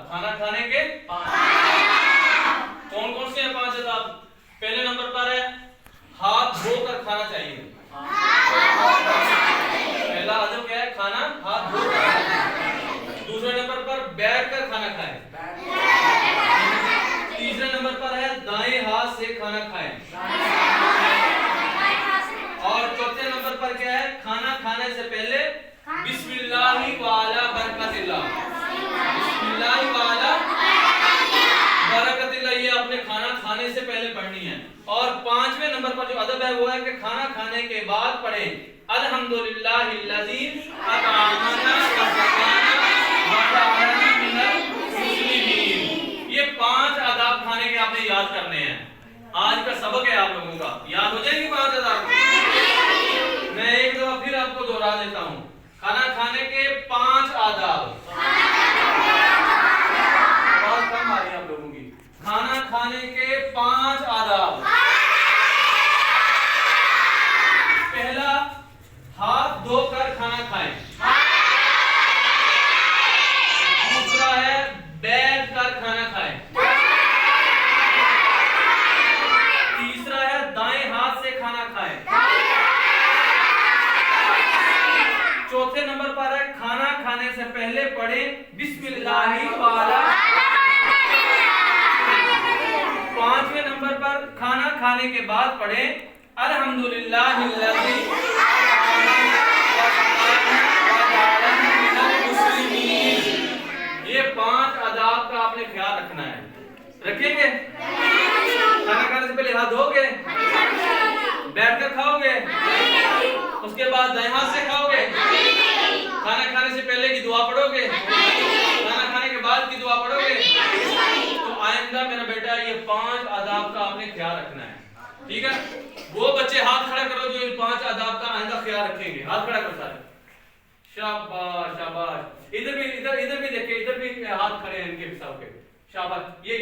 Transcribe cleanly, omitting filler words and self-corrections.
खाना खाने के कौन कौन से हैं 5 आदाब? पहले नंबर पर है हाथ धोकर खाना चाहिए। पहला आदब क्या है? खाना हाथ धोकर। दूसरे नंबर पर बैठकर खाना खाएं। तीसरे नंबर पर है दाएं हाथ से खाना खाएं। और चौथे नंबर पर क्या है? खाना खाने से पहले बिस्मिल्लाहि वाला बरकतिल्लाह, बिस्मिल्लाहि वाला बरकतिल्लाह ये अपने खाना खाने से पहले पढ़नी है। और 5वें नंबर पर जो अदब है वो है कि खाना खाने के बाद पढ़े अल्हम्दुलिल्लाहिल्लज़ी अत'अमना व सक़ाना व जअलना मिनल मुस्लिमीन। ये 5 आदाब खाने के आपने याद करने हैं। आज का सबक है आप लोगों का, याद हो जाएंगे 5 आदाब। मैं एक दफा फिर आपको दोहरा देता हूँ। खाना खाने के 5 आदाब। आवाज कम आ रही है आप लोगों की। खाना खाने के 5 आदाब। पहला, हाथ धोकर खाना खाएं। दूसरा है बैठकर खाना खाएं। तीसरा है दाएं हाथ से खाना खाएं। चौथे नंबर पर है खाना खाने से पहले पढ़े बिस्मिल्लाहि वाला। 5वें नंबर पर खाना खाने के बाद पढ़े अल्हम्दुलिल्लाहिल्लज़ी अत'अमना व सक़ाना व जअलना मिनल मुस्लिमीन। ये 5 आदाब का आपने ख्याल रखना है। रखेंगे? खाना खाने से पहले हाथ धोगे, बैठकर खाओगे, उसके बाद दाएं हाथ से खाओगे, खाना खाने से पहले की दुआ पढ़ोगे, खाना खाने के बाद की दुआ पढ़ोगे। तो आइंदा मेरा बेटा ये 5 आदाब का आपने ख्याल रखना है, ठीक है? वो बच्चे हाथ खड़ा करो जो इन 5 आदाब का आइंदा ख्याल रखेंगे। हाथ खड़ा करो सारे। शाबाश शाबाश। इधर भी देखे, इधर भी हाथ खड़े हैं इनके सबके। शाबाश। ये